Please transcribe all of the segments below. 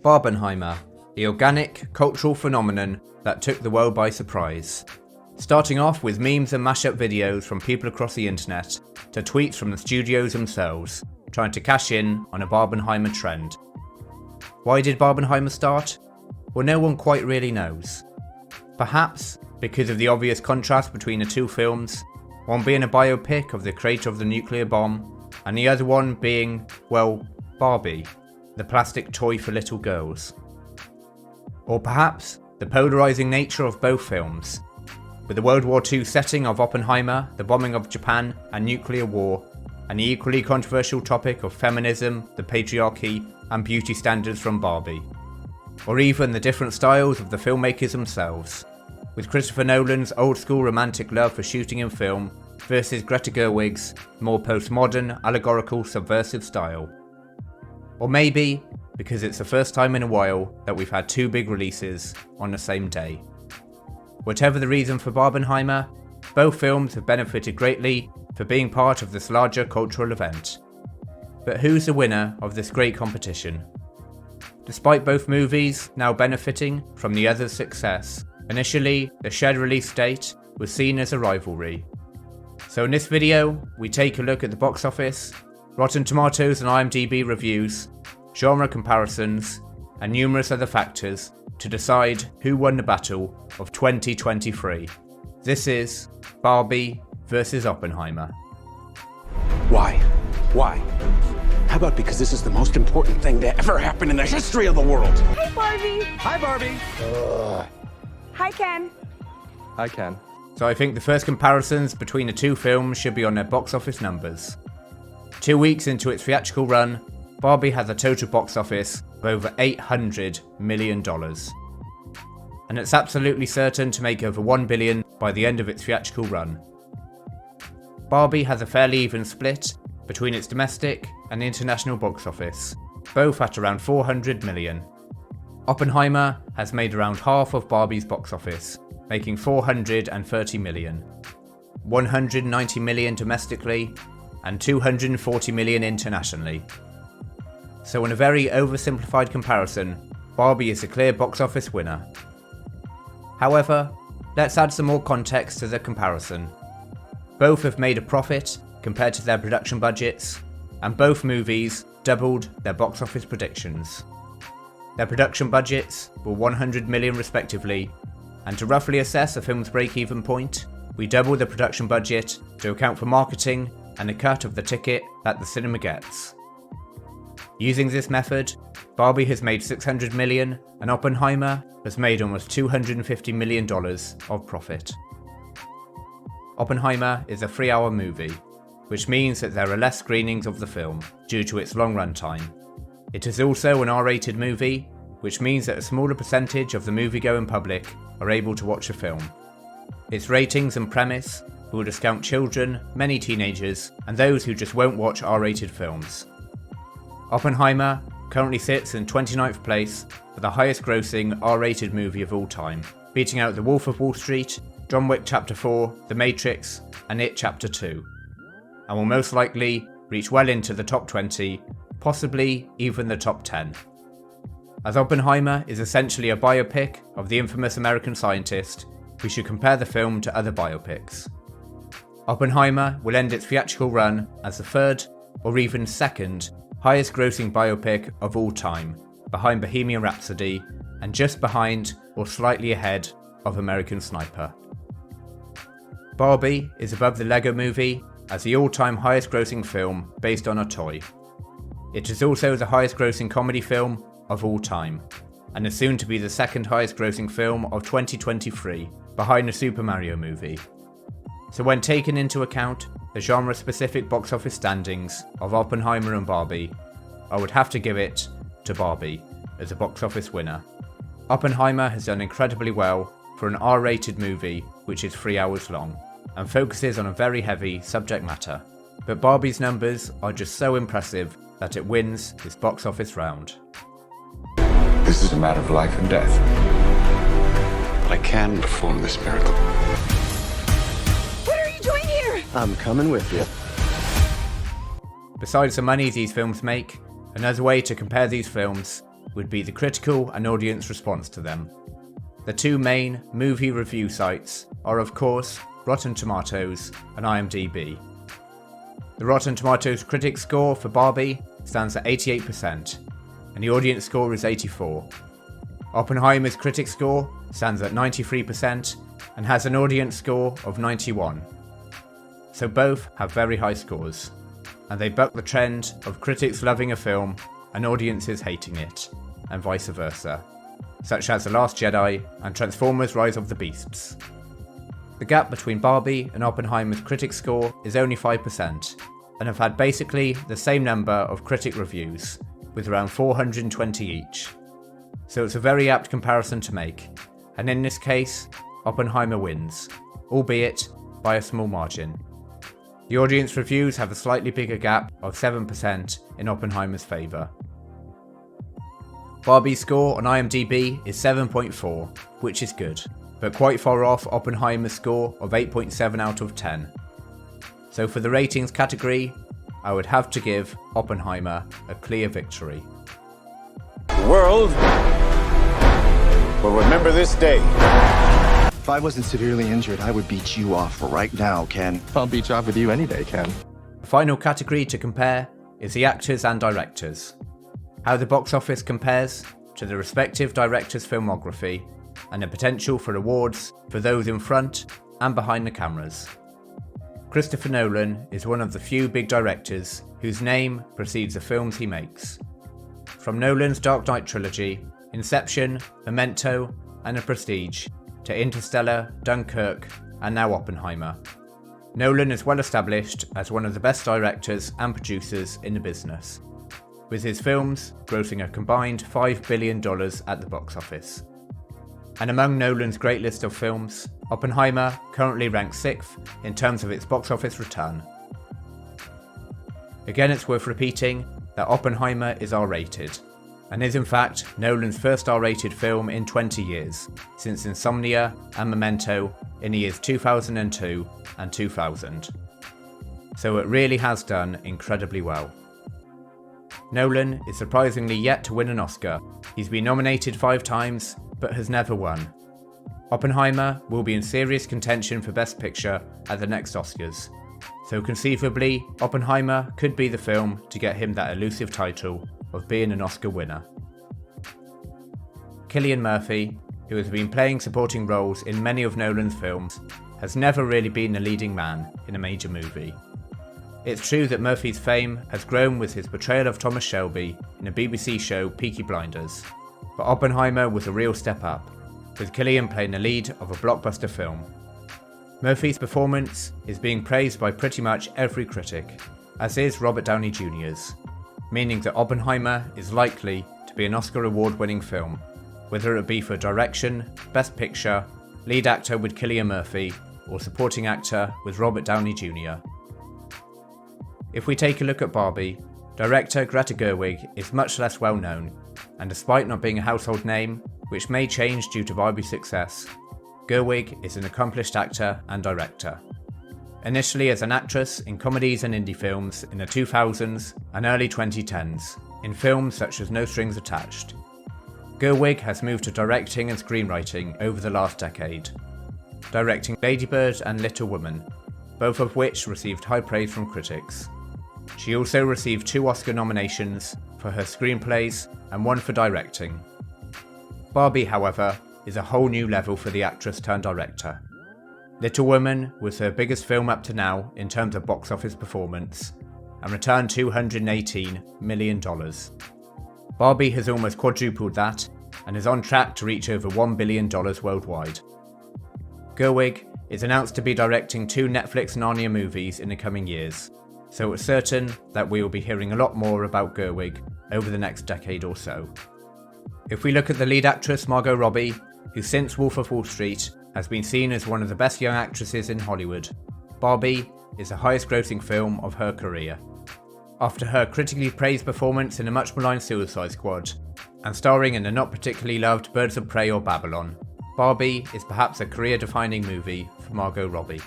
Barbenheimer, the organic, cultural phenomenon that took the world by surprise. Starting off with memes and mashup videos from people across the internet, to tweets from the studios themselves, trying to cash in on a Barbenheimer trend. Why did Barbenheimer start? Well, no one quite really knows. Perhaps because of the obvious contrast between the two films, one being a biopic of the creator of the nuclear bomb, and the other one being, well, Barbie, the plastic toy for little girls. Or perhaps the polarizing nature of both films, with the World War II setting of Oppenheimer, the bombing of Japan and nuclear war, and the equally controversial topic of feminism, the patriarchy, and beauty standards from Barbie. Or even the different styles of the filmmakers themselves, with Christopher Nolan's old-school romantic love for shooting in film versus Greta Gerwig's more postmodern, allegorical, subversive style. Or maybe because it's the first time in a while that we've had two big releases on the same day. Whatever the reason for Barbenheimer, both films have benefited greatly for being part of this larger cultural event. But who's the winner of this great competition? Despite both movies now benefiting from the other's success, initially the shared release date was seen as a rivalry. So in this video, we take a look at the box office, Rotten Tomatoes and IMDb reviews, genre comparisons, and numerous other factors to decide who won the battle of 2023. This is Barbie vs Oppenheimer. Why? Why? How about because this is the most important thing to ever happen in the history of the world? Hey, Barbie. Hi, Barbie. Hi, Ken. Hi, Ken. So I think the first comparisons between the two films should be on their box office numbers. 2 weeks into its theatrical run, Barbie has a total box office of over $800 million. And it's absolutely certain to make over $1 billion by the end of its theatrical run. Barbie has a fairly even split between its domestic and international box office, both at around $400 million. Oppenheimer has made around half of Barbie's box office, making $430 million, $190 million domestically, and $240 million internationally. So in a very oversimplified comparison, Barbie is a clear box office winner. However, let's add some more context to the comparison. Both have made a profit compared to their production budgets, and both movies doubled their box office predictions. Their production budgets were $100 million respectively, and to roughly assess a film's break-even point, we doubled the production budget to account for marketing and a cut of the ticket that the cinema gets. Using this method, Barbie has made $600 million and Oppenheimer has made almost $250 million of profit. Oppenheimer is a 3-hour movie, which means that there are less screenings of the film due to its long runtime. It is also an R-rated movie, which means that a smaller percentage of the movie-going public are able to watch the film. Its ratings and premise will discount children, many teenagers, and those who just won't watch R-rated films. Oppenheimer currently sits in 29th place for the highest grossing R-rated movie of all time, beating out The Wolf of Wall Street, John Wick Chapter 4, The Matrix, and It Chapter 2, and will most likely reach well into the top 20, possibly even the top 10. As Oppenheimer is essentially a biopic of the infamous American scientist, we should compare the film to other biopics. Oppenheimer will end its theatrical run as the third, or even second, highest grossing biopic of all time, behind Bohemian Rhapsody, and just behind or slightly ahead of American Sniper. Barbie is above the Lego Movie as the all-time highest grossing film based on a toy. It is also the highest grossing comedy film of all time, and is soon to be the second highest grossing film of 2023, behind the Super Mario movie. So when taken into account the genre-specific box office standings of Oppenheimer and Barbie, I would have to give it to Barbie as a box office winner. Oppenheimer has done incredibly well for an R-rated movie which is 3 hours long, and focuses on a very heavy subject matter. But Barbie's numbers are just so impressive that it wins this box office round. This is a matter of life and death. But I can perform this miracle. What are you doing here? I'm coming with you. Besides the money these films make, another way to compare these films would be the critical and audience response to them. The two main movie review sites are of course Rotten Tomatoes and IMDb. The Rotten Tomatoes critic score for Barbie stands at 88%, and the audience score is 84%. Oppenheimer's critic score stands at 93% and has an audience score of 91%. So both have very high scores, and they buck the trend of critics loving a film and audiences hating it, and vice versa, such as The Last Jedi and Transformers Rise of the Beasts. The gap between Barbie and Oppenheimer's critic score is only 5%, and have had basically the same number of critic reviews, with around 420 each. So it's a very apt comparison to make, and in this case, Oppenheimer wins, albeit by a small margin. The audience reviews have a slightly bigger gap of 7% in Oppenheimer's favour. Barbie's score on IMDb is 7.4, which is good, but quite far off Oppenheimer's score of 8.7 out of 10. So for the ratings category, I would have to give Oppenheimer a clear victory. The world will remember this day. If I wasn't severely injured, I would beat you off right now, Ken. I'll beat you off with you any day, Ken. The final category to compare is the actors and directors. How the box office compares to the respective directors' filmography, and the potential for awards for those in front and behind the cameras. Christopher Nolan is one of the few big directors whose name precedes the films he makes. From Nolan's Dark Knight trilogy, Inception, Memento, and The Prestige, to Interstellar, Dunkirk, and now Oppenheimer. Nolan is well established as one of the best directors and producers in the business, with his films grossing a combined $5 billion at the box office. And among Nolan's great list of films, Oppenheimer currently ranks 6th in terms of its box office return. Again, it's worth repeating that Oppenheimer is R-rated, and is in fact Nolan's first R-rated film in 20 years, since Insomnia and Memento in the years 2002 and 2000. So it really has done incredibly well. Nolan is surprisingly yet to win an Oscar. He's been nominated 5 times, but has never won. Oppenheimer will be in serious contention for Best Picture at the next Oscars, so conceivably Oppenheimer could be the film to get him that elusive title of being an Oscar winner. Cillian Murphy, who has been playing supporting roles in many of Nolan's films, has never really been the leading man in a major movie. It's true that Murphy's fame has grown with his portrayal of Thomas Shelby in the BBC show Peaky Blinders, but Oppenheimer was a real step up, with Cillian playing the lead of a blockbuster film. Murphy's performance is being praised by pretty much every critic, as is Robert Downey Jr.'s, meaning that Oppenheimer is likely to be an Oscar award-winning film, whether it be for direction, Best Picture, lead actor with Cillian Murphy, or supporting actor with Robert Downey Jr. If we take a look at Barbie, director Greta Gerwig is much less well known, and despite not being a household name, which may change due to Barbie's success, Gerwig is an accomplished actor and director. Initially as an actress in comedies and indie films in the 2000s and early 2010s, in films such as No Strings Attached. Gerwig has moved to directing and screenwriting over the last decade, directing Lady Bird and Little Women, both of which received high praise from critics. She also received 2 Oscar nominations for her screenplays and 1 for directing. Barbie, however, is a whole new level for the actress turned director. Little Women was her biggest film up to now in terms of box office performance, and returned $218 million. Barbie has almost quadrupled that, and is on track to reach over $1 billion worldwide. Gerwig is announced to be directing 2 Netflix Narnia movies in the coming years, so it's certain that we will be hearing a lot more about Gerwig over the next decade or so. If we look at the lead actress Margot Robbie, who since Wolf of Wall Street has been seen as one of the best young actresses in Hollywood, Barbie is the highest grossing film of her career. After her critically praised performance in the much maligned Suicide Squad, and starring in the not particularly loved Birds of Prey or Babylon, Barbie is perhaps a career-defining movie for Margot Robbie.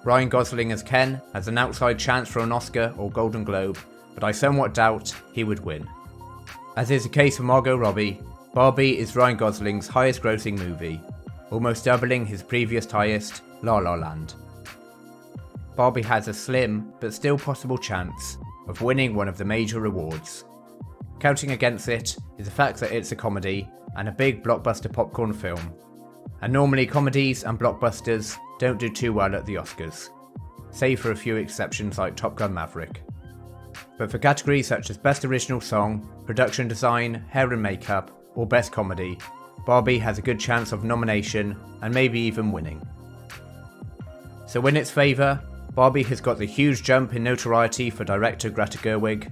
Ryan Gosling as Ken has an outside chance for an Oscar or Golden Globe, but I somewhat doubt he would win. As is the case for Margot Robbie, Barbie is Ryan Gosling's highest grossing movie, almost doubling his previous highest, La La Land. Barbie has a slim but still possible chance of winning one of the major awards. Counting against it is the fact that it's a comedy and a big blockbuster popcorn film, and normally comedies and blockbusters don't do too well at the Oscars, save for a few exceptions like Top Gun Maverick. But for categories such as Best Original Song, Production Design, Hair and Makeup, or Best Comedy, Barbie has a good chance of nomination and maybe even winning. So in its favour, Barbie has got the huge jump in notoriety for director Greta Gerwig,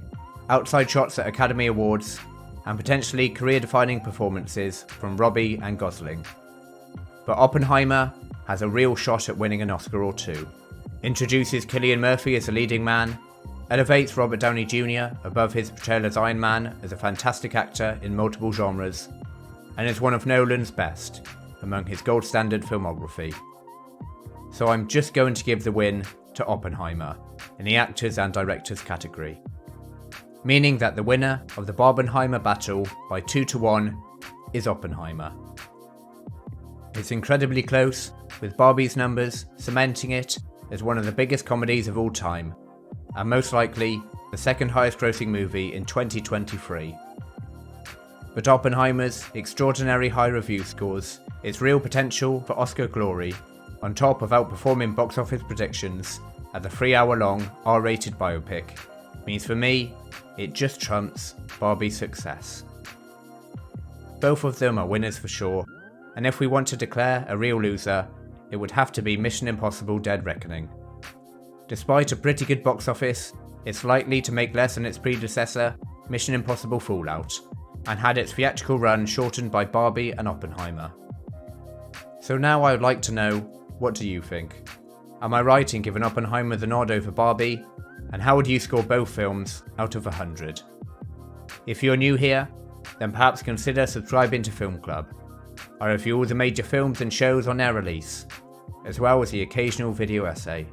outside shots at Academy Awards, and potentially career-defining performances from Robbie and Gosling. But Oppenheimer has a real shot at winning an Oscar or two, introduces Cillian Murphy as a leading man, elevates Robert Downey Jr. above his portrayal as Iron Man as a fantastic actor in multiple genres, and is one of Nolan's best among his gold standard filmography. So I'm just going to give the win to Oppenheimer in the actors and directors category, meaning that the winner of the Barbenheimer battle by 2-1 is Oppenheimer. It's incredibly close, with Barbie's numbers cementing it as one of the biggest comedies of all time, and most likely the second highest grossing movie in 2023. But Oppenheimer's extraordinary high review scores, its real potential for Oscar glory, on top of outperforming box office predictions at the 3-hour-long R-rated biopic, means for me, it just trumps Barbie's success. Both of them are winners for sure, and if we want to declare a real loser, it would have to be Mission Impossible: Dead Reckoning. Despite a pretty good box office, it's likely to make less than its predecessor, Mission Impossible: Fallout, and had its theatrical run shortened by Barbie and Oppenheimer. So now I would like to know, what do you think? Am I right in giving Oppenheimer the nod over Barbie? And how would you score both films out of 100? If you're new here, then perhaps consider subscribing to Film Club. I review all the major films and shows on their release, as well as the occasional video essay.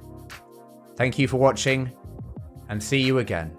Thank you for watching, and see you again.